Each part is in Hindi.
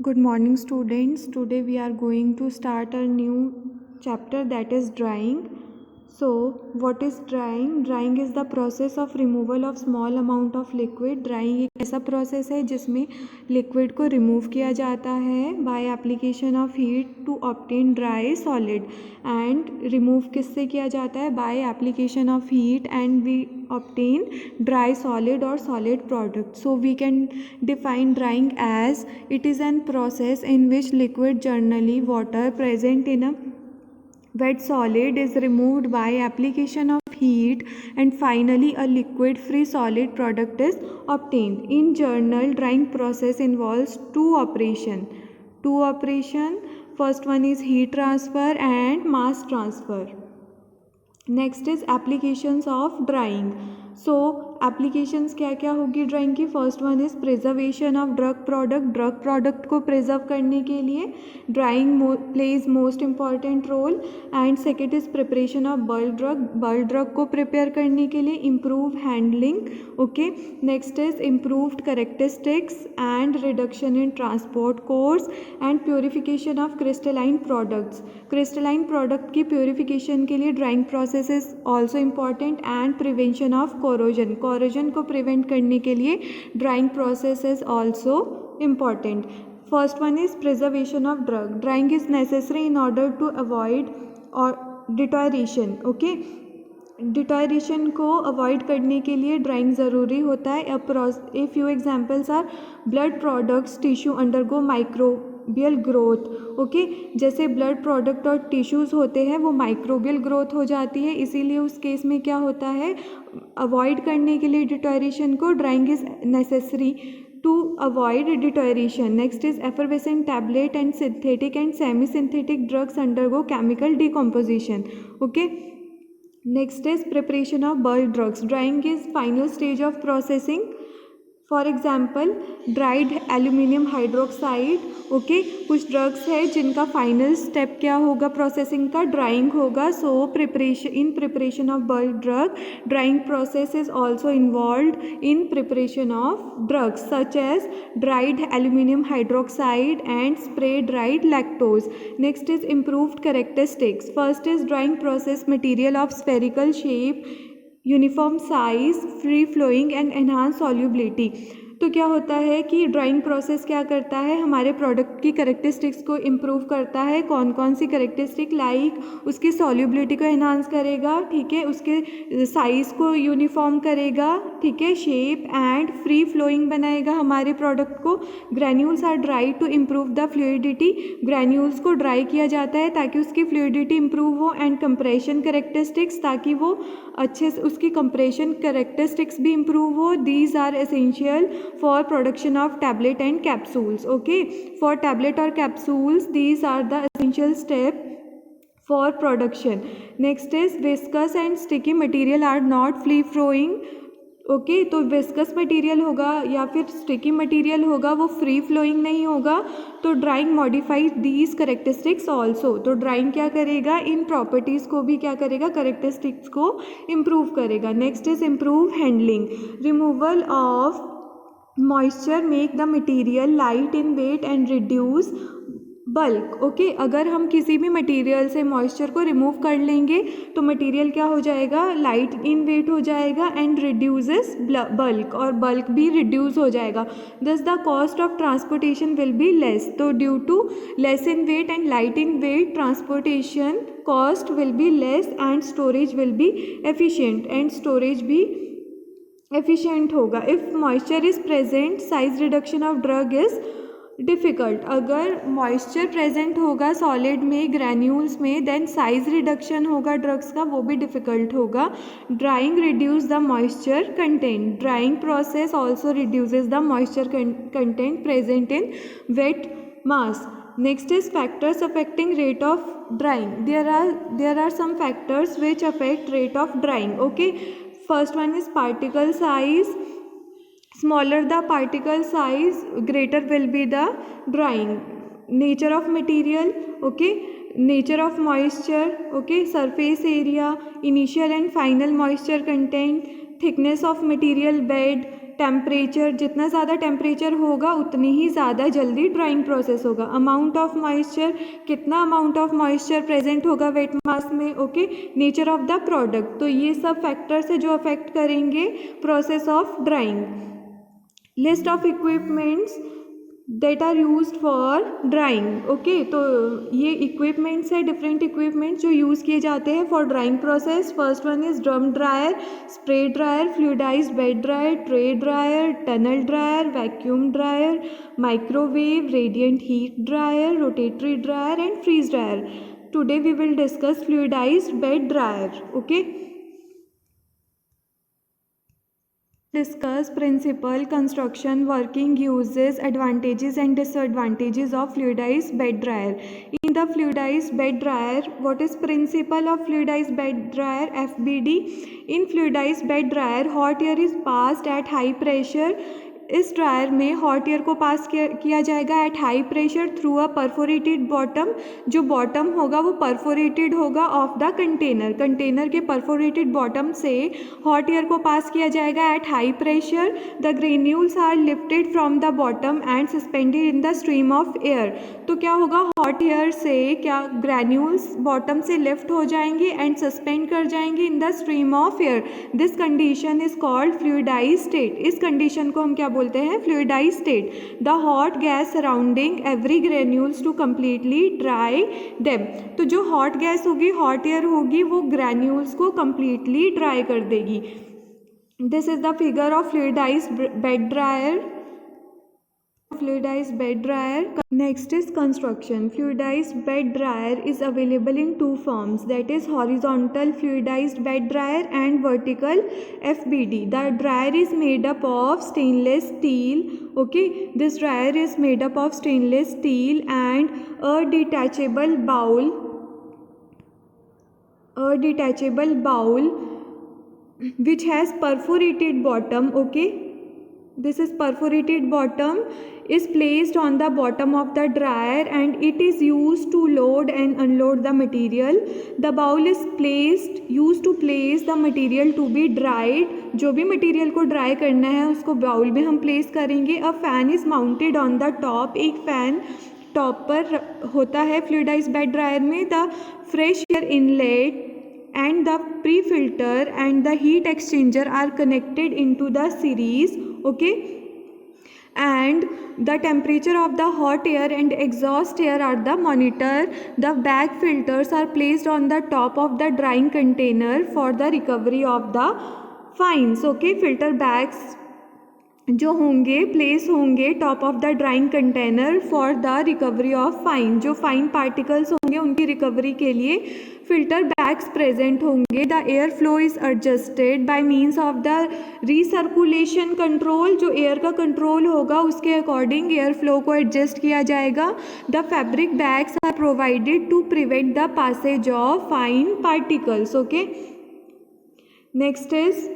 Good morning, students. Today we are going to start a new chapter, that is drying. So, what is drying? Drying is the process of removal of small amount of liquid. Drying एक ऐसा process है जिसमें liquid को remove किया जाता है by application of heat to obtain dry solid. And remove किससे किया जाता है? By application of heat, and we obtain dry solid or solid product. So we can define drying as it is an process in which liquid, generally water present in a wet solid, is removed by application of heat, and finally a liquid free solid product is obtained. In general, drying process involves two operation. First one is heat transfer and mass transfer. Next is applications of drying. So applications क्या क्या होगी ड्राइंग की? First one is preservation of drug product को प्रिजर्व करने के लिए drying plays most important role. And second is preparation of bulk drug को प्रिपेयर करने के लिए improve handling. Okay, next is improved characteristics and reduction in transport course and purification of crystalline products. Crystalline product की प्योरिफिकेशन के लिए drying process is also important. And prevention of corrosion को प्रिवेंट करने के लिए drying process is also important. First one is preservation of drug. Drying is necessary in order to avoid और डिटोरेशन. ओके, डिटोरेशन को अवॉइड करने के लिए ड्राइंग ज़रूरी होता है. A few examples are blood products tissue undergo microbial growth. Okay, जैसे ब्लड प्रोडक्ट और टिश्यूज़ होते हैं वो माइक्रोबियल ग्रोथ हो जाती है, इसीलिए उस केस में क्या होता है, अवॉइड करने के लिए डिटोरेशन को drawing is necessary to avoid deterioration. Next is effervescent tablet and synthetic and semi-synthetic drugs undergo chemical decomposition. Okay. Next is preparation of bulk drugs. Drying is final stage of processing. For example dried aluminium hydroxide. Okay, कुछ ड्रग्स है जिनका फाइनल स्टेप क्या होगा प्रोसेसिंग का? ड्राइंग होगा. So preparation of bulk drug, drying process is also involve in preparation of drugs such as dried aluminium hydroxide and spray dried lactose. Next is improved characteristics. First is drying process material of spherical shape, uniform size, free flowing and enhance solubility. तो क्या होता है कि ड्राइंग प्रोसेस क्या करता है, हमारे प्रोडक्ट की करेक्टरिस्टिक्स को इम्प्रूव करता है. कौन कौन सी करेक्टरिस्टिक? लाइक उसकी सॉल्युबिलिटी को एनहांस करेगा, ठीक है, उसके साइज़ को यूनिफॉर्म करेगा, ठीक है, शेप एंड फ्री फ्लोइंग बनाएगा हमारे प्रोडक्ट को. Granules are dry to improve the fluidity. Granules को ड्राई किया जाता है ताकि उसकी फ्लूइडिटी इम्प्रूव हो. एंड कंप्रेशन करेक्टरिस्टिक्स, ताकि वो अच्छे से उसकी कंप्रेशन करेक्टरिस्टिक्स भी इम्प्रूव हो. These are essential for production of tablet and capsules. Okay, for tablet or capsules, these are the essential step for production. Next is viscous and sticky material are not free flowing. Okay, तो विस्कस मटेरियल होगा या फिर स्टिकी मटेरियल होगा, वो फ्री फ्लोइंग नहीं होगा. तो drawing modify these characteristics also. तो ड्राइंग क्या करेगा, इन प्रॉपर्टीज़ को भी क्या करेगा, करेक्टरिस्टिक्स को इम्प्रूव करेगा. Next is improve handling. Removal of moisture make the material light in weight and reduce bulk. Okay, अगर हम किसी भी मटेरियल से मॉइस्चर को रिमूव कर लेंगे तो मटेरियल क्या हो जाएगा, लाइट इन वेट हो जाएगा एंड रिड्यूसेस बल्क, और बल्क भी रिड्यूस हो जाएगा. Thus the cost of transportation will be less. तो due to less in weight and light in weight, transportation cost will be less and storage will be efficient, and storage भी एफिशिएंट होगा. If moisture is present, size reduction of drug is difficult. अगर मॉइस्चर प्रेजेंट होगा सॉलिड में, ग्रैन्यूल्स में, देन साइज रिडक्शन होगा ड्रग्स का, वो भी डिफ़िकल्ट होगा. Drawing reduce the moisture content. Drawing process also reduces the moisture content present in weight mass. Next is factors affecting rate of drying. There are some factors which affect rate of drying. Okay, first one is particle size. Smaller the particle size, greater will be the drying. Nature of material. Okay, nature of moisture. Okay, surface area, initial and final moisture content, thickness of material, bed, temperature, जितना ज़्यादा टेम्परेचर होगा उतनी ही ज़्यादा जल्दी ड्राइंग प्रोसेस होगा। अमाउंट ऑफ मॉइस्चर, कितना अमाउंट ऑफ मॉइस्चर प्रेजेंट होगा वेट मास में, okay. Nature of the product, तो ये सब फैक्टर्स है जो अफेक्ट करेंगे process of drying. List of equipments that are used for drying, okay. तो ये इक्विपमेंट्स है, डिफरेंट इक्विपमेंट्स जो यूज़ किए जाते हैं for drying process. First one is drum dryer, spray dryer, fluidized bed dryer, tray dryer, tunnel dryer, vacuum dryer, microwave, radiant heat dryer, rotatory dryer and freeze dryer. Today we will discuss fluidized bed dryer, okay. Discuss principle, construction, working, uses, advantages and disadvantages of fluidized bed dryer. In the fluidized bed dryer, what is principle of fluidized bed dryer, FBD? In fluidized bed dryer, hot air is passed at high pressure. इस ड्रायर में हॉट एयर को पास किया जाएगा at high pressure through a perforated bottom. जो बॉटम होगा वो परफोरेटेड होगा ऑफ द कंटेनर। कंटेनर के परफोरेटेड बॉटम से हॉट एयर को पास किया जाएगा at high pressure. The granules are lifted from the bottom and suspended in the stream of air. तो क्या होगा, हॉट एयर से क्या ग्रेन्यूल्स बॉटम से लिफ्ट हो जाएंगे एंड सस्पेंड कर जाएंगे in the stream of air. This condition is called fluidized state. इस कंडीशन को हम क्या बोलते हैं, fluidized state. The hot gas surrounding every granules to completely dry them. तो जो हॉट गैस होगी, हॉट एयर होगी, वो ग्रेन्यूल्स को कंप्लीटली ड्राई कर देगी। This is the figure of fluidized bed dryer. Fluidized bed dryer. Next is construction. Fluidized bed dryer is available in two forms, that is horizontal fluidized bed dryer and vertical FBD. The dryer is made up of stainless steel, okay. This dryer is made up of stainless steel and a detachable bowl which has perforated bottom, okay. This is perforated bottom is placed on the bottom of the dryer and it is used to load and unload the material. The bowl is used to place the material to be dried. जो भी मटेरियल को ड्राई करना है उसको बाउल में हम प्लेस करेंगे। A fan is mounted on the top. एक फैन टॉप पर होता है फ्लूइडाइज्ड बेड ड्रायर में। The fresh air inlet and the pre-filter and the heat exchanger are connected into the series, okay. And the temperature of the hot air and exhaust air are the monitor. The bag filters are placed on the top of the drying container for the recovery of the fines, okay. filter bags जो होंगे प्लेस होंगे top of the drying container for the recovery of fine. जो फाइन पार्टिकल्स होंगे उनकी रिकवरी के लिए फिल्टर बैग्स प्रेजेंट होंगे। The air flow is adjusted by means of the recirculation control. जो एयर का कंट्रोल होगा उसके अकॉर्डिंग एयर फ्लो को एडजस्ट किया जाएगा। The fabric bags are provided to prevent the passage of fine particles, okay. Next is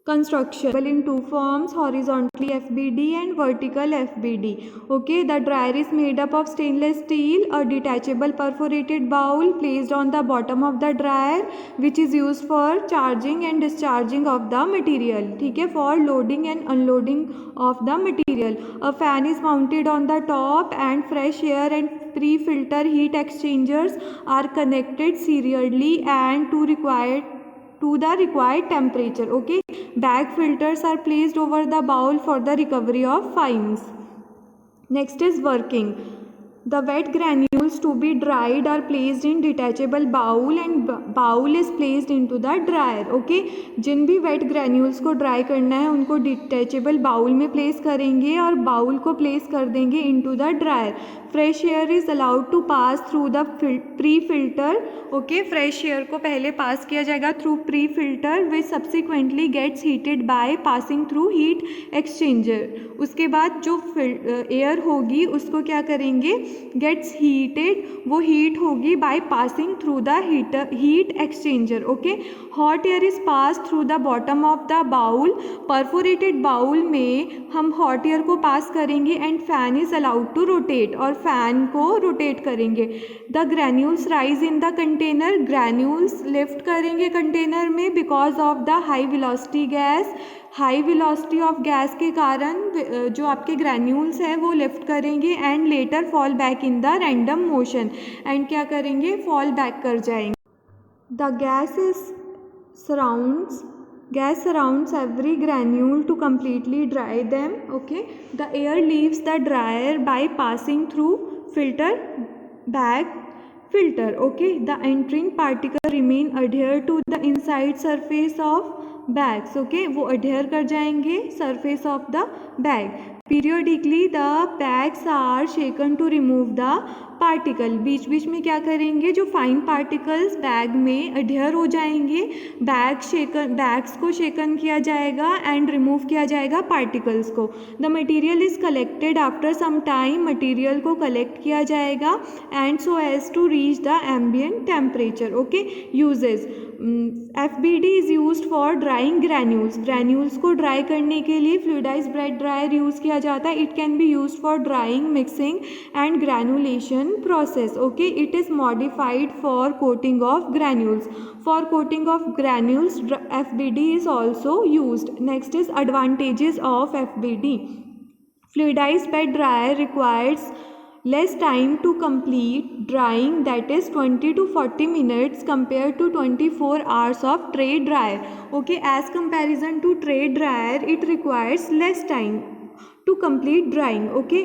construction in two forms, horizontally FBD and vertical FBD, okay. The dryer is made up of stainless steel, a detachable perforated bowl placed on the bottom of the dryer which is used for charging and discharging of the material, ठीक है, for loading and unloading of the material. A fan is mounted on the top and fresh air and pre-filter heat exchangers are connected serially and to the required temperature, okay. Bag filters are placed over the bowl for the recovery of fines. Next is working. The wet granules to be dried are placed in detachable bowl and bowl is placed into the dryer, okay. जिन भी wet granules को dry करना है उनको detachable bowl में place करेंगे और bowl को place कर देंगे into the dryer. Fresh air is allowed to pass through the pre-filter, okay. Fresh air को पहले pass किया जाएगा through pre-filter which subsequently gets heated by passing through heat exchanger. उसके बाद जो air होगी उसको क्या करेंगे, gets heated हीटेड, वो हीट होगी by passing through the heat exchanger. Okay, hot air is pass through the bottom of the bowl. Perforated bowl में हम हॉट एयर को पास करेंगे and fan is allowed to rotate, और फैन को रोटेट करेंगे. The granules rise in the container, granules lift करेंगे कंटेनर में because of the high velocity gas. High velocity of gas के कारण जो आपके ग्रैन्यूल्स हैं वो लिफ्ट करेंगे and later fall back in the random motion, and क्या करेंगे, फॉल बैक कर जाएंगे. The gas surrounds every granule to completely dry them. Okay, the air leaves the dryer by passing through bag filter. Okay, the entering particle remain adhere to the inside surface of bags. Okay, वो adhere कर जाएंगे surface of the bag. Periodically the bags are shaken to remove the particle. बीच बीच में क्या करेंगे, जो फाइन पार्टिकल्स बैग में अडेयर हो जाएंगे, बैग्स को शेकन किया जाएगा एंड रिमूव किया जाएगा पार्टिकल्स को. The material is collected after some time, material को कलेक्ट किया जाएगा and so as to reach the ambient temperature. Okay, uses. FBD is used for drying granules. Granules को ड्राई करने के लिए फ्लूइडाइज्ड ब्रेड ड्रायर यूज़ किया जाता है. It can be used for drawing, mixing and granulation process. Okay, it is modified for coating of granules. For coating of granules, FBD is also used. Next is advantages of FBD. Fluidized bed dryer requires less time to complete drying, that is 20 to 40 minutes compared to 24 hours of tray dryer. Okay, as comparison to tray dryer, it requires less time to complete drying. Okay,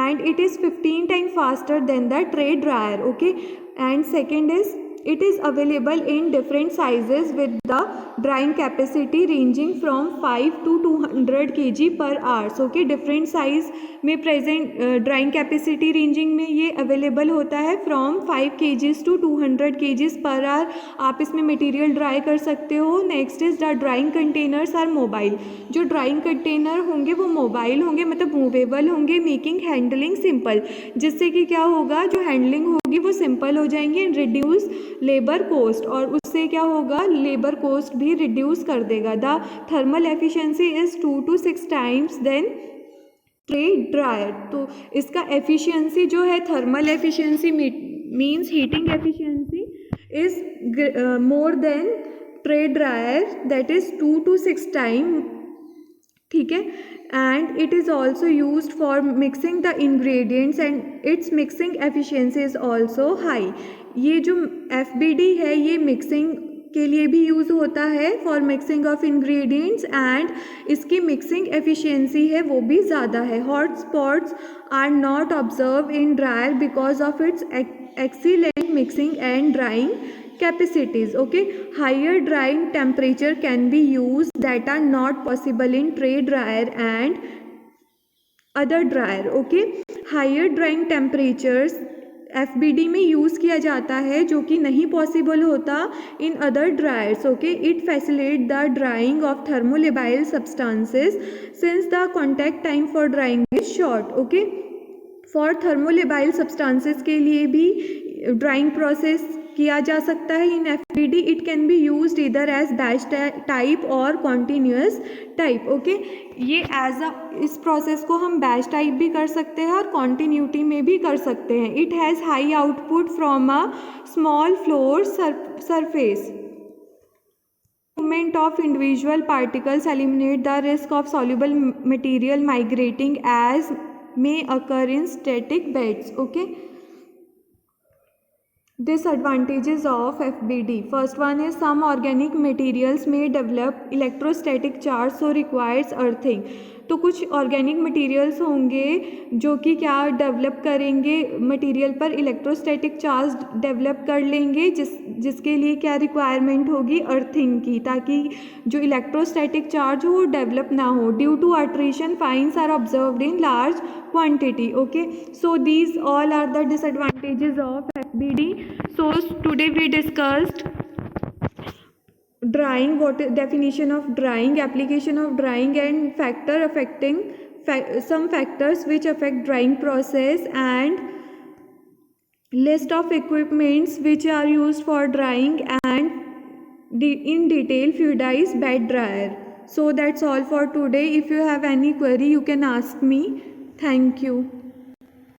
and it is 15 times faster than the tray dryer. Okay, and second is it is available in different sizes with the drying capacity ranging from 5 to 200 kg per hour. Okay, different size में present drying capacity ranging में ये available होता है from 5 kgs to 200 kgs per hour. आप इसमें मटेरियल ड्राई कर सकते हो. Next is the drying containers are mobile. जो ड्राइंग कंटेनर होंगे वो मोबाइल होंगे, मतलब मूवेबल होंगे, मेकिंग हैंडलिंग सिंपल, जिससे कि क्या होगा, जो हैंडलिंग होगी वो सिंपल हो जाएंगी एंड रिड्यूस लेबर कोस्ट, और उससे क्या होगा, लेबर कोस्ट भी रिड्यूस कर देगा. The thermal efficiency is 2 to 6 times than tray dryer. तो इसका एफिशिएंसी जो है, thermal efficiency means heating efficiency is more than tray dryer, that is 2 to 6 times. ठीक है, and it is also used for mixing the ingredients and its mixing efficiency is also high. ये जो FBD है ये मिक्सिंग के लिए भी यूज़ होता है, for mixing of ingredients, and इसकी मिक्सिंग एफिशिएंसी है वो भी ज़्यादा है. Hot spots are not observe in dryer because of its excellent mixing and drying capacities. Okay, higher drying temperature can be used that are not possible in tray dryer and other dryer. Okay, higher drying temperatures FBD में यूज़ किया जाता है जो कि नहीं पॉसिबल होता in other dryers. Okay, it facilitate the drying of thermolabile substances since the contact time for drawing is short. Okay, for thermolabile substances के लिए भी ड्राइंग प्रोसेस किया जा सकता है इन FBD. It can be used इधर एज बैच टाइप और कॉन्टीन्यूअस टाइप. ओके, ये इस प्रोसेस को हम बैच टाइप भी कर सकते हैं और कॉन्टीन्यूटी में भी कर सकते हैं. It has high output from a small floor surface. Movement of individual particles eliminate the risk of soluble material migrating as may occur in static beds. Okay. Disadvantages of FBD. First one is some organic materials may develop electrostatic charge, so requires earthing. तो कुछ ऑर्गेनिक मटेरियल्स होंगे जो कि क्या डेवलप करेंगे, मटेरियल पर इलेक्ट्रोस्टैटिक चार्ज डेवलप कर लेंगे, जिसके लिए क्या रिक्वायरमेंट होगी, अर्थिंग की, ताकि जो इलेक्ट्रोस्टैटिक चार्ज हो वो डेवलप ना हो. Due to attrition fines are observed in large quantity. Okay, so these all are the disadvantages of FBD. So today we discussed drying, what is definition of drying, application of drying, and some factors which affect drying process, and list of equipments which are used for drying, and in detail fluidized bed dryer. So that's all for today. If you have any query, you can ask me. Thank you.